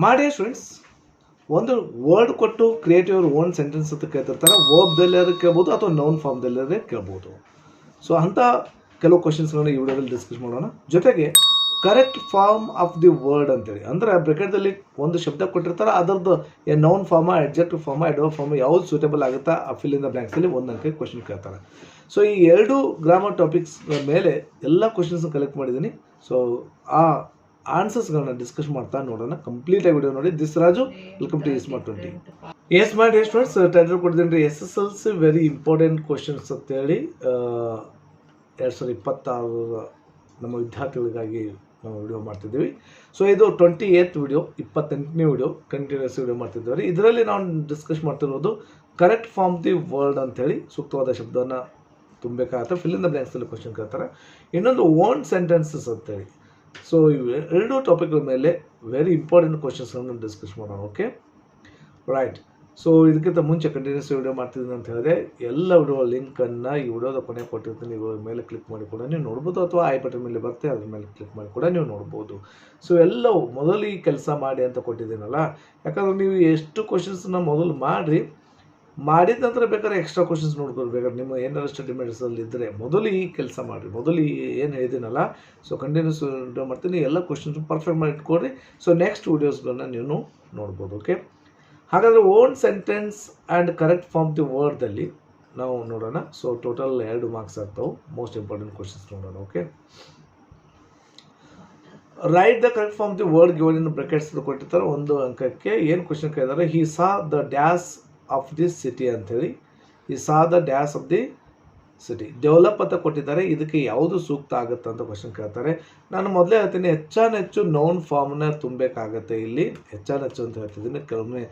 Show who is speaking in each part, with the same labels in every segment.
Speaker 1: ಮಾಡಿ ಸ್ಟೂಡೆಂಟ್ಸ್, ಒಂದು ವರ್ಡ್ ಕೊಟ್ಟು ಕ್ರಿಯೇಟ್ ಯುವರ್ ಓನ್ ಸೆಂಟೆನ್ಸ್ ಅಂತ ಕೇಳ್ತಿರ್ತಾರೆ. ವರ್ಬ್ದಲ್ಲಿ ಅದು ಕೇಳ್ಬೋದು ಅಥವಾ ನೌನ್ ಫಾರ್ಮ್ದಲ್ಲಿ ಕೇಳ್ಬೋದು. ಸೊ ಅಂಥ ಕೆಲವು ಕ್ವಶನ್ಸ್ಗಳನ್ನ ಈ ವಿಡಿಯೋದಲ್ಲಿ ಡಿಸ್ಕಸ್ ಮಾಡೋಣ. ಜೊತೆಗೆ correct form of the word ಅಂತೇಳಿ, ಅಂದರೆ ಬ್ರೆಕೆಟ್ದಲ್ಲಿ ಒಂದು ಶಬ್ದ ಕೊಟ್ಟಿರ್ತಾರೆ, ಅದರದ್ದು noun form, adjective form, adverb form ಯಾವ್ದು ಸೂಟೇಬಲ್ ಆಗುತ್ತಾ ಆ ಫಿಲ್ ಇನ್ ದ ಬ್ಲ್ಯಾಂಕ್ಸಲ್ಲಿ ಒಂದು ಅಂಕೆ ಕ್ವಶನ್ ಕೇಳ್ತಾರೆ. ಸೊ ಈ ಎರಡು ಗ್ರಾಮರ್ ಟಾಪಿಕ್ಸ್ ಮೇಲೆ ಎಲ್ಲ ಕ್ವಶನ್ಸ್ನ ಕಲೆಕ್ಟ್ ಮಾಡಿದ್ದೀನಿ. ಸೊ ಆ ಆನ್ಸರ್ಸ್ಗಳನ್ನ ಡಿಸ್ಕಸ್ ಮಾಡ್ತಾ ನೋಡೋಣ. ಕಂಪ್ಲೀಟ್ ಆಗಿ ವಿಡಿಯೋ ನೋಡಿ. This Raju, welcome to smart 20. Smart students, title ಕೊಟ್ಟಿದ್ದೀನಿ SSLC ವೆರಿ ಇಂಪಾರ್ಟೆಂಟ್ ಕ್ವಶನ್ಸ್ ಅಂತೇಳಿ 2026 ನಮ್ಮ ವಿದ್ಯಾರ್ಥಿಗಳಿಗಾಗಿ ನಾವು ವಿಡಿಯೋ ಮಾಡ್ತಿದ್ದೀವಿ. ಸೊ ಇದು 28th ವಿಡಿಯೋ, 28ನೇ ವಿಡಿಯೋ, ಕಂಟಿನ್ಯೂಸ್ ವಿಡಿಯೋ ಮಾಡ್ತಿದ್ದೀವಿ. ಇದರಲ್ಲಿ ನಾವು ಡಿಸ್ಕಸ್ ಮಾಡ್ತಿರೋದು ಕರೆಕ್ಟ್ ಫಾರ್ಮ್ ದಿ ವರ್ಡ್ ಅಂತೇಳಿ, ಸೂಕ್ತವಾದ ಶಬ್ದವನ್ನು ತುಂಬಬೇಕಾಗತ್ತೆ. ಫಿಲ್ ಇನ್ ದ ಬ್ಲ್ಯಾಂಕ್ಸಲ್ಲಿ ಕ್ವಶನ್ ಕೇಳ್ತಾರೆ. ಇನ್ನೊಂದು ಓನ್ ಸೆಂಟೆನ್ಸಸ್ ಅಂತೇಳಿ. ಸೊ ಇವು ಎರಡು ಟಾಪಿಕ್ಗಳ ಮೇಲೆ ವೆರಿ ಇಂಪಾರ್ಟೆಂಟ್ ಕ್ವಶನ್ಸ್ಗಳನ್ನು ಡಿಸ್ಕಸ್ ಮಾಡೋಣ. Okay, right. ಸೊ ಇದಕ್ಕಿಂತ ಮುಂಚೆ ಕಂಟಿನ್ಯೂಸ್ ವಿಡಿಯೋ ಮಾಡ್ತಿದ್ದೀನಿ ಅಂತ ಹೇಳಿದೆ. ಎಲ್ಲ ವಿಡಿಯೋ ಲಿಂಕನ್ನು ಈ ವಿಡಿಯೋದ ಕೊನೆ ಕೊಟ್ಟಿರ್ತೀನಿ. ಇವಾಗ ಮೇಲೆ ಕ್ಲಿಕ್ ಮಾಡಿ ಕೂಡ ನೀವು ನೋಡ್ಬೋದು, ಅಥವಾ ಐ ಬಟನ್ ಮೇಲೆ ಬರುತ್ತೆ, ಅದ್ರ ಮೇಲೆ ಕ್ಲಿಕ್ ಮಾಡಿ ಕೂಡ ನೀವು ನೋಡ್ಬೋದು. ಸೊ ಎಲ್ಲವೂ ಮೊದಲು ಈ ಕೆಲಸ ಮಾಡಿ ಅಂತ ಕೊಟ್ಟಿದ್ದೀನಲ್ಲ, ಯಾಕಂದರೆ ನೀವು ಎಷ್ಟು ಕ್ವಶನ್ಸನ್ನ ಮೊದಲು ಮಾಡಿದ ನಂತರ ಬೇಕಾದ್ರೆ ಎಕ್ಸ್ಟ್ರಾ ಕ್ವಶನ್ಸ್ ನೋಡ್ಬೋದು. ಬೇಕಾದ್ರೆ ನಿಮ್ಮ ಏನಾದ್ರು ಸ್ಟಡಿ ಮೆಟೀರಿಯಲ್ಸಲ್ಲಿ ಇದ್ದರೆ ಮೊದಲು ಈ ಕೆಲಸ ಮಾಡಿರಿ. ಮೊದಲು ಏನು ಹೇಳಿದ್ದೀನಲ್ಲ, ಸೊ ಕಂಟಿನ್ಯೂಸ್ ವಿಡಿಯೋ ಮಾಡ್ತೀನಿ. ಎಲ್ಲ ಕ್ವಶನ್ಸ್ ಪರ್ಫೆಕ್ಟ್ ಮಾಡಿ ಇಟ್ಕೊಡ್ರಿ. ಸೊ ನೆಕ್ಸ್ಟ್ ವೀಡಿಯೋಸ್ಗಳನ್ನ ನೀವು ನೋಡ್ಬೋದು. ಓಕೆ, ಹಾಗಾದರೆ own sentence and correct form the ವರ್ಡ್ದಲ್ಲಿ ನಾವು ನೋಡೋಣ. ಸೊ ಟೋಟಲ್ 2 ಮಾರ್ಕ್ಸ್ ಆಗ್ತಾವೆ. ಮೋಸ್ಟ್ ಇಂಪಾರ್ಟೆಂಟ್ ಕ್ವಶನ್ಸ್ ನೋಡೋಣ. Okay, write the correct form the word given in brackets ಕೊಟ್ಟಿರ್ತಾರೆ. ಒಂದು ಅಂಕಕ್ಕೆ ಏನು ಕ್ವಶನ್ ಕೇಳಿದ್ದಾರೆ, he saw the dash of the city ಅಂಥೇಳಿ. ಈ saw the dash of the city. Develop ಅಂತ ಕೊಟ್ಟಿದ್ದಾರೆ. ಇದಕ್ಕೆ ಯಾವುದು ಸೂಕ್ತ ಆಗುತ್ತೆ ಅಂತ ಕ್ವಶನ್ ಕೇಳ್ತಾರೆ. ನಾನು ಮೊದಲೇ ಹೇಳ್ತೀನಿ, ಹೆಚ್ಚು ನೌನ್ ಫಾರ್ಮ್ನ ತುಂಬಬೇಕಾಗತ್ತೆ. ಇಲ್ಲಿ ಹೆಚ್ಚು ಅಂತ ಹೇಳ್ತಿದ್ದೀನಿ. ಕೆಲವೊಮ್ಮೆ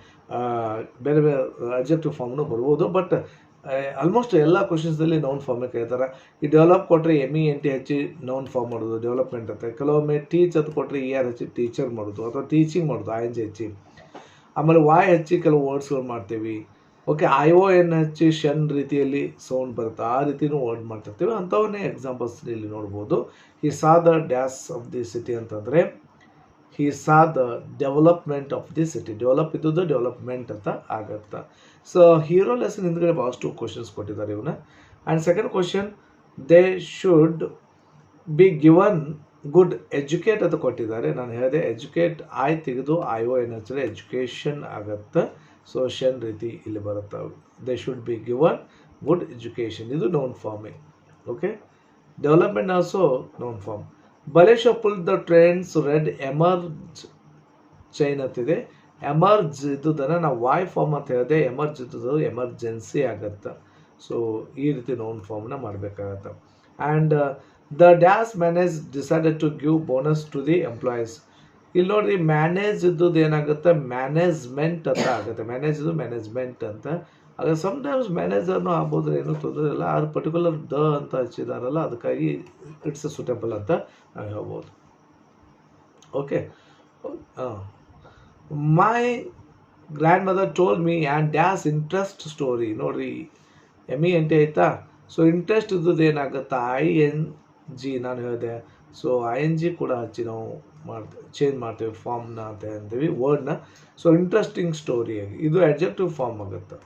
Speaker 1: ಬೇರೆ ಬೇರೆ ಅಡ್ಜೆಕ್ಟಿವ್ ಫಾರ್ಮ್ನು ಬರ್ಬೋದು, ಬಟ್ ಆಲ್ಮೋಸ್ಟ್ ಎಲ್ಲ ಕ್ವಶನ್ಸಲ್ಲಿ ನೌನ್ ಫಾರ್ಮೇ ಕೇಳ್ತಾರೆ. ಈ ಡೆವಲಪ್ ಕೊಟ್ಟರೆ MENT ಹಚ್ಚಿ ನೌನ್ ಫಾರ್ಮ್ ಮಾಡೋದು ಡೆವಲಪ್ಮೆಂಟ್ ಅಂತ. ಕೆಲವೊಮ್ಮೆ ಟೀಚ್ ಅಂತ ಕೊಟ್ಟರೆ ER ಹಚ್ಚಿ ಟೀಚರ್ ಮಾಡೋದು, ಅಥವಾ ಟೀಚಿಂಗ್ ಮಾಡೋದು ING ಹಚ್ಚಿ. ಆಮೇಲೆ ವಾಯ್ ಹಚ್ಚಿ ಕೆಲವು ವರ್ಡ್ಸ್ಗಳು ಮಾಡ್ತೀವಿ. ಓಕೆ, ION ಹಚ್ಚಿ ಶನ್ ರೀತಿಯಲ್ಲಿ ಸೌಂಡ್ ಬರುತ್ತೆ, ಆ ರೀತಿಯೂ ವರ್ಡ್ ಮಾಡ್ತಿರ್ತೀವಿ. ಅಂಥವನ್ನೇ ಎಕ್ಸಾಂಪಲ್ಸ್ ಇಲ್ಲಿ ನೋಡ್ಬೋದು. He saw the dash of the city ಅಂತಂದರೆ he saw the development of the city. Develop ಇದ್ದದ್ದು ಡೆವಲಪ್ಮೆಂಟ್ ಅಂತ ಆಗುತ್ತೆ. ಸೊ ಹೀರೋ ಲೆಸನ್ ಹಿಂದ್ಗಡೆ ಭಾಳಷ್ಟು ಕ್ವಶನ್ಸ್ ಕೊಟ್ಟಿದ್ದಾರೆ ಇವನ್ನ. And second question, they should be given good educate ಅಂತ ಕೊಟ್ಟಿದ್ದಾರೆ. ನಾನು ಹೇಳಿದೆ ಎಜುಕೇಟ್ ತೆಗೆದು ION ಹಚ್ಚಿದ್ರೆ ಎಜುಕೇಷನ್ ಆಗುತ್ತೆ. ಸೊ ಶನ್ ರೀತಿ ಇಲ್ಲಿ ಬರುತ್ತೆ. They should be given good education, ಇದು ನೌನ್ ಫಾರ್ಮೇ. Okay, development also noun form. ಬಲೇಶ್ pull the trends red emerge chain ಅಂತಿದೆ. ಎಮರ್ಜ್ ಇದ್ದುದನ್ನು ನಾವು ವಾಯ್ ಫಾರ್ಮ್ ಅಂತ ಹೇಳಿದೆ. ಎಮರ್ಜ್ ಇದ್ದದ್ದು ಎಮರ್ಜೆನ್ಸಿ ಆಗುತ್ತೆ. ಸೊ ಈ ರೀತಿ ನೌನ್ ಫಾರ್ಮ್ನ ಮಾಡಬೇಕಾಗತ್ತೆ. And the dash manage decided to give bonus to the employees. ಇಲ್ಲಿ ನೋಡಿರಿ, ಮ್ಯಾನೇಜ್ ಇದ್ದದ್ದು ಏನಾಗುತ್ತೆ, ಮ್ಯಾನೇಜ್ಮೆಂಟ್ ಅಂತ ಆಗುತ್ತೆ. ಮ್ಯಾನೇಜ್ಮೆಂಟ್ ಅಂತ. ಆದರೆ ಸಮ್ಟೈಮ್ಸ್ ಮ್ಯಾನೇಜರ್ನು ಆಗ್ಬೋದು, ಏನೂ ತೊಂದರೆ ಇಲ್ಲ. ಅದು ಪರ್ಟಿಕ್ಯುಲರ್ ಅಂತ ಹಚ್ಚಿದಾರಲ್ಲ, ಅದಕ್ಕಾಗಿ ಇಟ್ಸ್ ಸೂಟೇಬಲ್ ಅಂತ ನಾವು ಹೇಳ್ಬೋದು. Okay, my grand mother told me and dash interest story. ನೋಡಿರಿ, MENT ಆಯಿತಾ. ಸೊ ಇಂಟ್ರೆಸ್ಟ್ ಇದ್ದದ್ದು ಏನಾಗುತ್ತೆ, ING ನಾನು ಹೇಳಿದೆ. ಸೊ ING ಕೂಡ ಹಚ್ಚಿ ನಾವು ಚೇಂಜ್ ಮಾಡ್ತೇವೆ ಫಾರ್ಮ್ನ ಅಂತ ಅಂತೀವಿ, ವರ್ಡ್ನ. ಸೊ ಇಂಟ್ರೆಸ್ಟಿಂಗ್ ಸ್ಟೋರಿ, ಇದು ಅಡ್ಜೆಕ್ಟಿವ್ ಫಾರ್ಮ್ ಆಗುತ್ತೆ.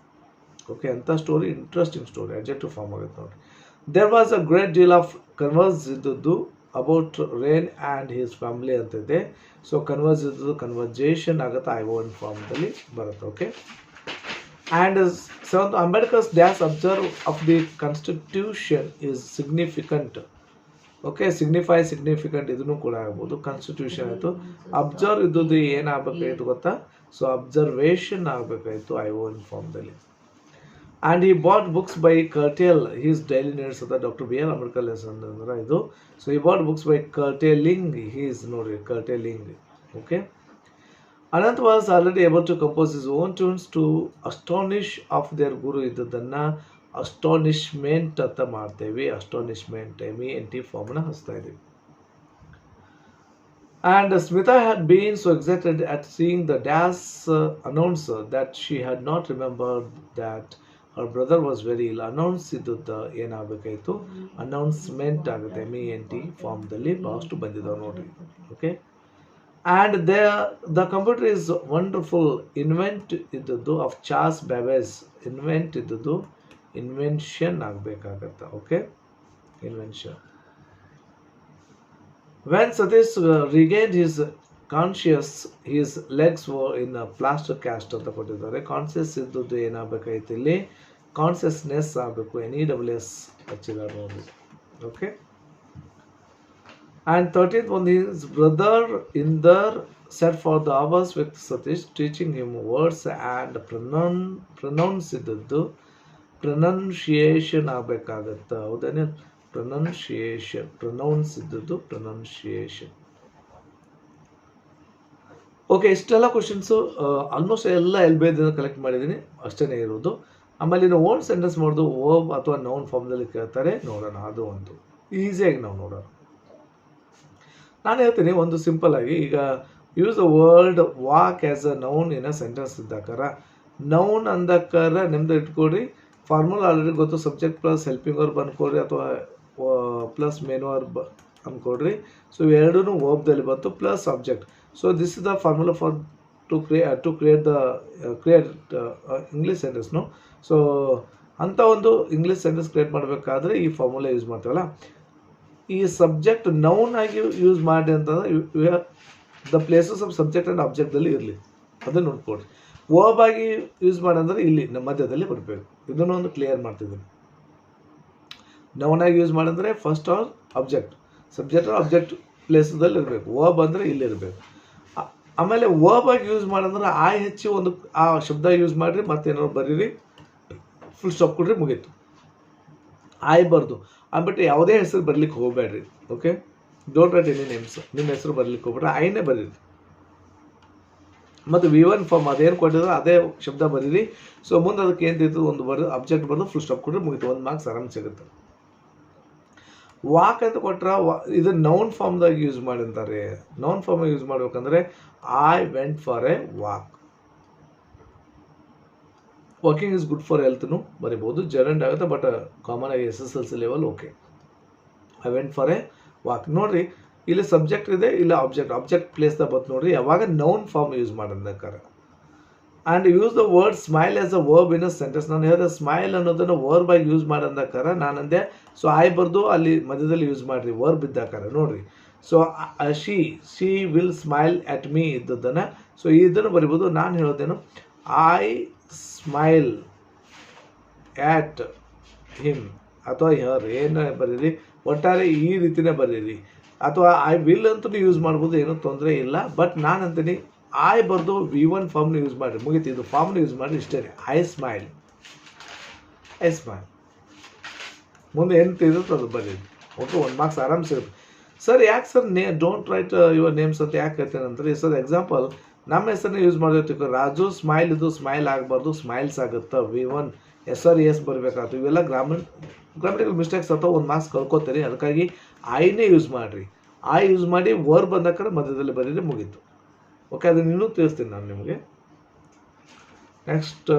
Speaker 1: ಓಕೆ, ಅಂಥ story interesting story adjective form ಆಗುತ್ತೆ ನೋಡಿ. There was a great deal of converse ಇದ್ದದ್ದು about rain and his family ಅಂತಿದೆ. ಸೊ ಕನ್ವರ್ಸ್ ಇದ್ದದ್ದು ಕನ್ವರ್ಜೇಷನ್ ಆಗುತ್ತೆ, ION ಫಾರ್ಮ್ದಲ್ಲಿ ಬರುತ್ತೆ. Okay, and seventh, Ambedkar's dash observe of the constitution is significant. Okay, significant ಇದನ್ನು ಕೂಡ ಆಗ್ಬೋದು. ಕಾನ್ಸ್ಟಿಟ್ಯೂಷನ್ ಆಯಿತು. ಅಬ್ಸರ್ವ್ ಇದ್ದದ್ದು ಏನಾಗಬೇಕಾಯಿತು ಗೊತ್ತಾ, ಸೊ ಅಬ್ಸರ್ವೇಷನ್ ಆಗಬೇಕಾಯಿತು ION ಫಾರ್ಮ್ದಲ್ಲಿ. And he bought books by curtail his daily needs ಅಂತ ಡಾಕ್ಟರ್ BR ಅಂಬೇಡ್ಕರ್ ಲೆಸನ್ ಅಂದ್ರೆ ಇದು. So he bought books by curtailing his, ನೋಡಿರಿ curtailing. Okay, Anant was already able to compose his own tunes to astonish of their guru. ಇದ್ದದನ್ನು astonishment ಅಂತ ಮಾಡ್ತೇವೆ. Astonishment MENT ಫಾರ್ಮ್ನ ಹಚ್ತಾ ಇದ್ದೀವಿ. And Smita had been so excited at seeing the dash announce that she had not remembered that our brother was very ಇಲ್. Announce ಇದ್ದದ್ದು ಏನಾಗಬೇಕಾಯಿತು, announcement ಆಗುತ್ತೆ. MENT ಫಾರ್ಮ್ದಲ್ಲಿ ಭಾಳಷ್ಟು ಬಂದಿದ್ದಾವೆ ನೋಡಿರಿ. Okay, and the computer is wonderful invent ಇದ್ದದ್ದು ಆಫ್ ಚಾರ್ಲ್ಸ್ ಬ್ಯಾಬೇಜ್. ಇನ್ವೆಂಟ್ ಇದ್ದದ್ದು ಇನ್ವೆನ್ಷನ್ ಆಗಬೇಕಾಗತ್ತೆ. Okay, invention. When Satish regained his conscious, his legs were in a plaster cast ಅಂತ ಕೊಟ್ಟಿದ್ದಾರೆ. ಕಾನ್ಸಿಯಸ್ ಇದ್ದದ್ದು ಏನಾಗಬೇಕಾಯ್ತು ಇಲ್ಲಿ, ಕಾನ್ಸಿಯಸ್ನೆಸ್ ಆಗಬೇಕು. NEWS ಹಚ್ಚಿದ್ದಾರೆ ನೋಡಿ. Okay. And 13th one, his brother Inder sat for the hours with Satish, teaching him words and pronounce ಇದ್ದದ್ದು pronunciation ಆಗಬೇಕಾಗತ್ತೆ. ಹೌದೇನೆ, pronunciation, pronounce ಇದ್ದದ್ದು pronunciation. Okay, ಇಷ್ಟೆಲ್ಲ ಕ್ವಶನ್ಸು ಆಲ್ಮೋಸ್ಟ್ ಎಲ್ಲ LBದಿಂದ ಕಲೆಕ್ಟ್ ಮಾಡಿದ್ದೀನಿ, ಅಷ್ಟೇ ಇರೋದು. ಆಮೇಲೆ ಇನ್ನು ಓನ್ ಸೆಂಟೆನ್ಸ್ ಮಾಡೋದು ವರ್ಬ್ ಅಥವಾ ನೌನ್ ಫಾರ್ಮ್ದಲ್ಲಿ ಕೇಳ್ತಾರೆ, ನೋಡೋಣ. ಅದು ಒಂದು ಈಸಿಯಾಗಿ ನಾವು ನೋಡೋಣ. ನಾನು ಹೇಳ್ತೀನಿ ಒಂದು ಸಿಂಪಲ್ ಆಗಿ. ಈಗ use the word walk as a noun in a sentence ಇದ್ದಾಕಾರ, ನೌನ್ ಅಂದಕ್ಕಾರ ನಿಮ್ದು ಇಟ್ಕೊಡ್ರಿ. ಫಾರ್ಮುಲಾ ಆಲ್ರೆಡಿ ಗೊತ್ತು, ಸಬ್ಜೆಕ್ಟ್ ಪ್ಲಸ್ ಹೆಲ್ಪಿಂಗ್ ವರ್ಬ್ ಅನ್ಕೊಡ್ರಿ ಅಥವಾ ಪ್ಲಸ್ ಮೇನ್ ವರ್ಬ್ ಅಂದ್ಕೊಡ್ರಿ. ಸೊ ಎರಡೂ ವರ್ಬ್ದಲ್ಲಿ ಬಂತು plus subject. So this is the formula for to create the English ಸೆಂಟೆನ್ಸ್ನು. ಸೊ ಅಂಥ ಒಂದು ಇಂಗ್ಲೀಷ್ ಸೆಂಟೆನ್ಸ್ ಕ್ರಿಯೇಟ್ ಮಾಡಬೇಕಾದ್ರೆ ಈ ಫಾರ್ಮುಲಾ ಯೂಸ್ ಮಾಡ್ತೀವಲ್ಲ. ಈ ಸಬ್ಜೆಕ್ಟ್ ನೌನ್ ಆಗಿ ಯೂಸ್ ಮಾಡಿ ಅಂತಂದ್ರೆ the places of subject and ಆಬ್ಜೆಕ್ಟಲ್ಲಿ ಇರಲಿ, ಅದನ್ನು ನೋಡ್ಕೊಡ್ರಿ. ವರ್ಬ್ ಆಗಿ ಯೂಸ್ ಮಾಡಂದ್ರೆ ಇಲ್ಲಿ ನಮ್ಮ ಮಧ್ಯದಲ್ಲಿ ಬರಬೇಕು. ಇದನ್ನು ಒಂದು ಕ್ಲಿಯರ್ ಮಾಡ್ತಿದ್ದೀನಿ. ನೌನ್ ಆಗಿ ಯೂಸ್ ಮಾಡಿದ್ರೆ first or object, subject or object ಪ್ಲೇಸದಲ್ಲಿ ಇರಬೇಕು. ವರ್ಬ್ ಅಂದರೆ ಇಲ್ಲಿರಬೇಕು. ಆಮೇಲೆ ವರ್ಬ್ ಆಗಿ ಯೂಸ್ ಮಾಡಂದ್ರೆ ಆಯ್ ಹೆಚ್ಚಿ ಒಂದು ಆ ಶಬ್ದ ಯೂಸ್ ಮಾಡಿರಿ, ಮತ್ತೇನಾದ್ರು ಬರೀರಿ, ಫುಲ್ ಸ್ಟಾಪ್ ಕೊಡ್ರಿ, ಮುಗೀತು. ಆಯ್ ಬರ್ದು ಅಂದ್ಬಿಟ್ಟು ಯಾವುದೇ ಹೆಸರು ಬರ್ಲಿಕ್ಕೆ ಹೋಗಬೇಡ್ರಿ. Okay, don't right any names. ನಿಮ್ಮ ಹೆಸರು ಬರ್ಲಿಕ್ಕೆ ಹೋಗ್ಬಿಟ್ರೆ ಆಯ್ನೇ ಬರೀರಿ. ಮತ್ತು V1 ಫಾರ್ಮ್ ಅದೇನು ಕೊಟ್ಟಿದ್ರೆ ಅದೇ ಶಬ್ದ ಬರೀರಿ. ಸೊ ಮುಂದೆ ಅದಕ್ಕೆ ಏನು ತಿಂತು ಒಂದು ಬರೋದು ಆಬ್ಜೆಕ್ಟ್ ಬರೋದು, ಫುಲ್ ಸ್ಟಾಪ್ ಕೊಟ್ಟರೆ ಮುಗಿತು. 1 ಮಾರ್ಕ್ಸ್ ಆರಾಮ್ ಸಿಗುತ್ತೆ. ವಾಕ್ ಅಂತ ಕೊಟ್ರೆ ಇದು ನೌನ್ ಫಾರ್ಮ್ದಾಗ ಯೂಸ್ ಮಾಡಿರ್ತಾರೆ. ನೌನ್ ಫಾರ್ಮ್ ಯೂಸ್ ಮಾಡ್ಬೇಕಂದ್ರೆ I went for a walk. Walking is good for ಹೆಲ್ತ್ನು ಬರಿಬೋದು, ಜರ್ನಂಟ್ ಆಗುತ್ತೆ, ಬಟ್ ಕಾಮನ್ ಆಗಿ SSLC level okay. I went for a walk. ನೋಡ್ರಿ, ಇಲ್ಲಿ ಸಬ್ಜೆಕ್ಟ್ ಇದೆ, ಇಲ್ಲ ಆಬ್ಜೆಕ್ಟ್ ಪ್ಲೇಸ್ದಾಗ ಬಂತು ನೋಡ್ರಿ. ಯಾವಾಗ ನೌನ್ ಫಾರ್ಮ್ ಯೂಸ್ ಮಾಡೋದಕ್ಕಾರ. And use the word smile as a verb in a sentence. ನಾನು ಹೇಳಿದೆ ಸ್ಮೈಲ್ ಅನ್ನೋದನ್ನು ವರ್ಬ್ ಆಗಿ ಯೂಸ್ ಮಾಡೋದಕ್ಕಾರ ನಾನಂದೆ. ಸೊ ಆಯ್ ಬರ್ದು ಅಲ್ಲಿ ಮಧ್ಯದಲ್ಲಿ ಯೂಸ್ ಮಾಡಿರಿ ವರ್ಬ್ ಇದ್ದಾಕಾರ ನೋಡ್ರಿ. So she will smile at me ಇದ್ದದ್ದನ್ನು. ಸೊ ಇದನ್ನು ಬರಿಬೋದು. ನಾನು ಹೇಳೋದೇನು, ಐ ಸ್ಮೈಲ್ ಆ್ಯಟ್ ಹಿಮ್ ಅಥವಾ ಹರ್, ಏನು ಬರೀರಿ, ಒಟ್ಟಾರೆ ಈ ರೀತಿನೇ ಬರೀರಿ. ಅಥವಾ ಐ ವಿಲ್ ಅಂತೂ ಯೂಸ್ ಮಾಡ್ಬೋದು, ಏನೂ ತೊಂದರೆ ಇಲ್ಲ. ಬಟ್ ನಾನು ಅಂತೀನಿ ಐ ಬರ್ದು V1 ಫಾರ್ಮ್ನ ಯೂಸ್ ಮಾಡಿರಿ, ಮುಗಿತು. ಇದು ಫಾರ್ಮ್ನ ಯೂಸ್ ಮಾಡಿ ಇಷ್ಟೇ ರೀ. ಐ ಸ್ಮೈಲ್ ಮುಂದೆ ಏನು ತಿಳಿದು ಅದು ಬರೀರಿ. ಓಕೆ, 1 ಮಾರ್ಕ್ಸ್ ಆರಾಮ್ ಸಿಗುತ್ತೆ. ಸರ್ ಯಾಕೆ sir don't write your names ಅಂತ ಯಾಕೆ ಹೇಳ್ತೇನೆ ಅಂದರೆ, ಸರ್ ಎಕ್ಸಾಂಪಲ್ ನಮ್ಮ ಹೆಸರನ್ನ ಯೂಸ್ ಮಾಡಿರ್ತೀವಿ. ರಾಜು ಸ್ಮೈಲ್, ಇದು ಸ್ಮೈಲ್ ಆಗಬಾರ್ದು, ಸ್ಮೈಲ್ಸ್ ಆಗುತ್ತೆ. V1 SRES ಬರಬೇಕಾಗ್ತದೆ. ಇವೆಲ್ಲ ಗ್ರಾಮಟಿಕಲ್ ಮಿಸ್ಟೇಕ್ಸ್ ಅಥವಾ 1 ಮಾರ್ಕ್ಸ್ ಕಳ್ಕೊತೀರಿ. ಅದಕ್ಕಾಗಿ ಐನೇ ಯೂಸ್ ಮಾಡಿರಿ. ಐ ಯೂಸ್ ಮಾಡಿ ವರ್ಬ್ ಬಂದಕ್ಕಾರ ಮಧ್ಯದಲ್ಲಿ ಬರೀರಿ, ಮುಗೀತು. ಓಕೆ, ಅದನ್ನು ಇನ್ನೂ ತಿಳಿಸ್ತೀನಿ ನಾನು ನಿಮಗೆ. ನೆಕ್ಸ್ಟ್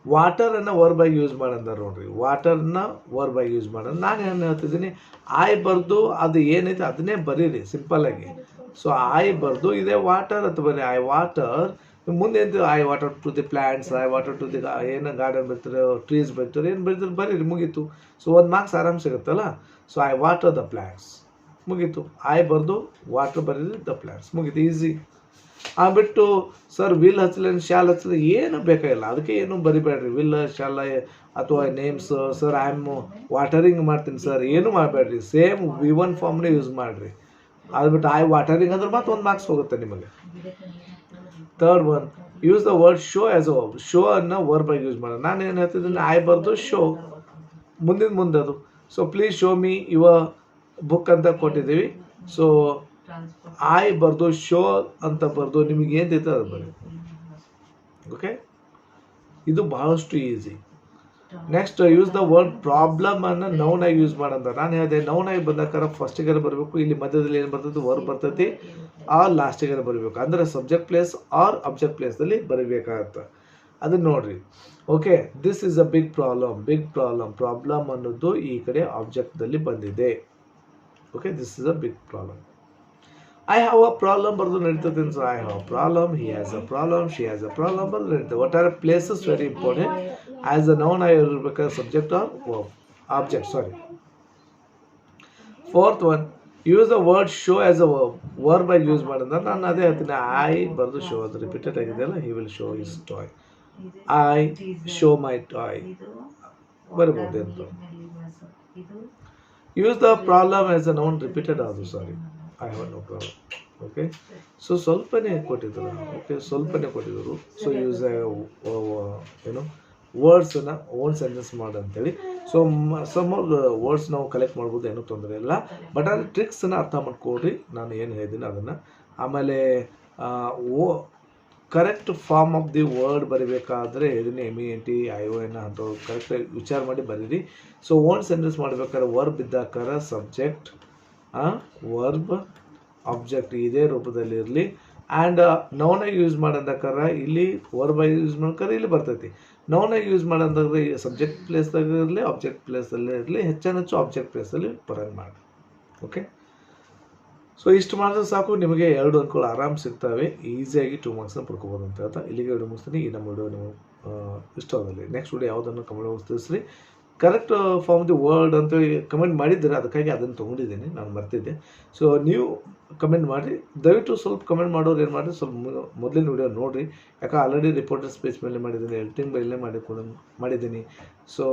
Speaker 1: ವಾಟರನ್ನು ವರ್ಬ್ ಆಗಿ ಯೂಸ್ ಮಾಡಂದಾರೆ ನೋಡ್ರಿ. ವಾಟರ್ನ ವರ್ಬ್ ಆಗಿ ಯೂಸ್ ಮಾಡೋದು. ನಾನು ಏನು ಹೇಳ್ತಿದ್ದೀನಿ, ಐ ಬರ್ದು ಅದು ಏನೈತೆ ಅದನ್ನೇ ಬರೀರಿ ಸಿಂಪಲ್ಲಾಗಿ. ಸೊ ಐ ಬರ್ದು ಇದೇ ವಾಟರ್ ಅಂತ ಬರೀ. ಐ ವಾಟರ್ ಮುಂದೆ ಏನು I water to the plants, I water to the ಏನು ಗಾರ್ಡನ್ ಬರ್ತಾರೆ, ಟ್ರೀಸ್ ಬರ್ತಾರೆ, ಏನು ಬರ್ತಾರೆ ಬರೀರಿ, ಮುಗೀತು. ಸೊ 1 ಮಾರ್ಕ್ಸ್ ಆರಾಮ್ ಸಿಗುತ್ತಲ್ಲ. So I water the plants, ಮುಗೀತು. ಐ ಬರ್ದು ವಾಟರ್ ಬರೀರಿ, ದ ಪ್ಲ್ಯಾಂಟ್ಸ್, ಮುಗೀತು. ಈಸಿ. ಬಿಟ್ಟು ಸರ್ ವಿಲ್ ಹಚ್ಚಲೇನು ಶಾಲ್ ಹಚ್ಚಲ ಏನು ಬೇಕಾಗಿಲ್ಲ, ಅದಕ್ಕೆ ಏನು ಬರಿಬೇಡ್ರಿ. ವಿಲ್ ಶಾಲ ಅಥವಾ names, sir I am watering ಮಾಡ್ತೀನಿ ಸರ್, ಏನು ಮಾಡಬೇಡ್ರಿ. ಸೇಮ್ V1 ಫಾರ್ಮ್ನೇ ಯೂಸ್ ಮಾಡಿರಿ. ಅದ್ಬಿಟ್ಟು ಐ ವಾಟರಿಂಗ್ ಅಂದ್ರೆ ಮತ್ತೆ 1 ಮಾರ್ಕ್ಸ್ ಹೋಗುತ್ತೆ ನಿಮಗೆ. Third one, use the word show as a verb. Show ಅನ್ನು ವರ್ಬ್ ಆಗಿ ಯೂಸ್ ಮಾಡೋದು. ನಾನು ಏನು ಹೇಳ್ತಿದ್ದೀನಿ, ಐ ಬರ್ದು ಶೋ, ಮುಂದೆ ಅದು. So please show me your book ಅಂತ ಕೊಟ್ಟಿದ್ದೀವಿ. ಸೊ ಐ ಬರ್ದು ಶೋ ಅಂತ ಬರ್ದು ನಿಮಗೆ ಏನು ತಿಳ್ತದೆ ಅದು ಬರೀ. ಓಕೆ, ಇದು ಬಹಳಷ್ಟು easy. Next, use the word problem ಅನ್ನು ನೌನ್ ಆಗಿ ಯೂಸ್ ಮಾಡಂತ. ನಾನು ಹೇಳಿದೆ ನೌನ್ ಆಗಿ ಬಂದಾಗ ಫಸ್ಟಿಗೆ ಬರಬೇಕು. ಇಲ್ಲಿ ಮಧ್ಯದಲ್ಲಿ ಏನು ಬರ್ತೈತಿ, ವರ್ಬ್ ಬರ್ತೈತಿ, ಆರ್ ಲಾಸ್ಟಿಗೆ ಬರಬೇಕು. ಅಂದರೆ ಸಬ್ಜೆಕ್ಟ್ ಪ್ಲೇಸ್ ಆರ್ ಆಬ್ಜೆಕ್ಟ್ ಪ್ಲೇಸ್ದಲ್ಲಿ ಬರೀಬೇಕಾಗತ್ತೆ. ಅದನ್ನ ನೋಡ್ರಿ. Okay, this is a big problem ಅನ್ನೋದು ಈ ಕಡೆ ಆಬ್ಜೆಕ್ಟ್ದಲ್ಲಿ ಬಂದಿದೆ. Okay, this is a big problem. I have a problem ಬರೆದು ನಡೀತದೆ. So I have a problem, he has a problem, she has a problem ಬರೆದು ನಡೀತದೆ. What are places very important. As a noun ಆಗಿರ್ಬೇಕಾದ್ರೆ subject or object. Sorry. Fourth one, use the word show as a verb ಆಗಿ use ಮಾಡಿದ್ರೆ ನಾನು ಅದೇ ಹೇಳ್ತೀನಿ. I ಬರೆದು show, ಅದು ರಿಪೀಟೆಡ್ ಆಗಿದೆಯಲ್ಲ. He will show his toy. I show my toy ಬರಬಹುದು ಅಂತ. Use the problem as a noun repeated ಆದು. Sorry, I have no problem. Okay, so ಸ್ವಲ್ಪನೇ ಕೊಟ್ಟಿದ್ರು. ಓಕೆ, ಸ್ವಲ್ಪನೇ ಕೊಟ್ಟಿದ್ರು. ಸೊ ಯೂಸ್ ಏನು ವರ್ಡ್ಸನ್ನು ಓನ್ ಸೆಂಟೆನ್ಸ್ ಮಾಡಿ ಅಂತೇಳಿ. ಸೊ ಸಮ್ ವರ್ಡ್ಸ್ ನಾವು ಕಲೆಕ್ಟ್ ಮಾಡ್ಬೋದು, ಏನೂ ತೊಂದರೆ ಇಲ್ಲ. ಬಟ್ ಅಲ್ಲಿ ಟ್ರಿಕ್ಸನ್ನು ಅರ್ಥ ಮಾಡ್ಕೊಡ್ರಿ, ನಾನು ಏನು ಹೇಳಿದ್ದೀನಿ ಅದನ್ನು. ಆಮೇಲೆ correct form of the word ಬರಿಬೇಕಾದ್ರೆ ಹೇಳಿದ್ದೀನಿ. MENT ION ಅಂಥವು ಕರೆಕ್ಟಾಗಿ ವಿಚಾರ ಮಾಡಿ ಬರೀರಿ. ಸೊ ಓನ್ ಸೆಂಟೆನ್ಸ್ ಮಾಡಬೇಕಾದ್ರೆ ವರ್ಬ್ ಇದ್ದಾಕಾರ ಸಬ್ಜೆಕ್ಟ್, ವರ್ಬ್, ಆಬ್ಜೆಕ್ಟ್ ಇದೇ ರೂಪದಲ್ಲಿ ಇರಲಿ. ಆ್ಯಂಡ್ ನೌನಾಗಿ ಯೂಸ್ ಮಾಡೋದಕ್ಕಾರ ಇಲ್ಲಿ ವರ್ಬಾಗಿ ಯೂಸ್ ಮಾಡ್ಬೇಕಾದ್ರೆ ಇಲ್ಲಿ ಬರ್ತೈತಿ. ನೌನಾಗಿ ಯೂಸ್ ಮಾಡೋದಾದ್ರೆ ಸಬ್ಜೆಕ್ಟ್ ಪ್ಲೇಸ್ದಾಗ ಇರಲಿ, ಆಬ್ಜೆಕ್ಟ್ ಪ್ಲೇಸಲ್ಲೇ ಇರಲಿ. ಹೆಚ್ಚು ಆಬ್ಜೆಕ್ಟ್ ಪ್ಲೇಸಲ್ಲಿ ಬರೋಂಗೆ ಮಾಡಿ. ಓಕೆ, ಸೊ ಇಷ್ಟು ಮಾಡಿದ್ರೆ ಸಾಕು, ನಿಮಗೆ 2 ಅಂಕಗಳು ಆರಾಮ್ ಸಿಗ್ತವೆ. ಈಸಿಯಾಗಿ 2 ಮಾರ್ಕ್ಸ್ನ ಪಡ್ಕೋಬೋದು ಅಂತ ಹೇಳ್ತಾ ಇಲ್ಲಿಗೆ ವಿಡಿಯೋ ಮುಗಿಸ್ತೀನಿ. ಈ ನಮ್ಮ ವಿಡಿಯೋ ನೀವು ಇಷ್ಟವಾದಲ್ಲಿ ನೆಕ್ಸ್ಟ್ ವಿಡಿಯೋ ಯಾವುದನ್ನು ಕಮೆಂಟ್ ಬಾಕ್ಸ್ ತಿಳಿಸ್ರಿ. ಕರೆಕ್ಟ್ ಫಾರ್ಮ್ ದಿ ವರ್ಡ್ ಅಂತ ಕಮೆಂಟ್ ಮಾಡಿದ್ದೀರಾ, ಅದಕ್ಕಾಗಿ ಅದನ್ನು ತೊಗೊಂಡಿದ್ದೀನಿ, ನಾನು ಮರ್ತಿದ್ದೆ. ಸೊ ನೀವು ಕಮೆಂಟ್ ಮಾಡಿರಿ. ದಯವಿಟ್ಟು ಸ್ವಲ್ಪ ಕಮೆಂಟ್ ಮಾಡೋರು ಏನು ಮಾಡಿರಿ, ಸ್ವಲ್ಪ ಮೊದಲಿನ ವಿಡಿಯೋ ನೋಡಿರಿ. ಯಾಕೆ ಆಲ್ರೆಡಿ ರಿಪೋರ್ಟರ್ ಸ್ಪೀಚ್ ಮೇಲೆ ಮಾಡಿದ್ದೀನಿ, ಎಡಿಟಿಂಗ್ ಮೇಲೆ ಮಾಡಿದ್ದೀನಿ. ಸೊ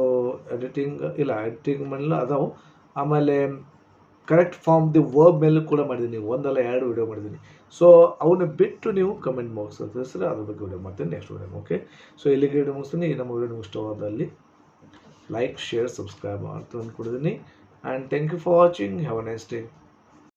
Speaker 1: ಎಡಿಟಿಂಗ್ ಮೇಲೆ ಅದಾವು. ಆಮೇಲೆ ಕರೆಕ್ಟ್ ಫಾರ್ಮ್ ದಿ ವರ್ಬ್ ಮೇಲೂ ಕೂಡ ಮಾಡಿದ್ದೀನಿ, 1 ಅಲ್ಲ 2 ವಿಡಿಯೋ ಮಾಡಿದ್ದೀನಿ. ಸೊ ಅವನ್ನ ಬಿಟ್ಟು ನೀವು ಕಮೆಂಟ್ ಬಾಕ್ಸ್ ತಿಳಿಸಿದ್ರೆ ಅದ್ರ ಬಗ್ಗೆ ವಿಡಿಯೋ ಮಾಡ್ತೀನಿ ನೆಕ್ಸ್ಟ್ ವಿಡಿಯೋ. ಓಕೆ, ಸೊ ಇಲ್ಲಿಗೆ ವಿಡಿಯೋ ಮುಗಿಸ್ತೀನಿ. ಈ ನಮ್ಮ ವಿಡಿಯೋ ಇಷ್ಟವಾದಲ್ಲಿ ಲೈಕ್, ಶೇರ್, ಸಬ್ಸ್ಕ್ರೈಬ್ ಅಂತ ಅಂದ್ಕೊಡಿದ್ದೀನಿ. And thank you for watching. Have a nice day.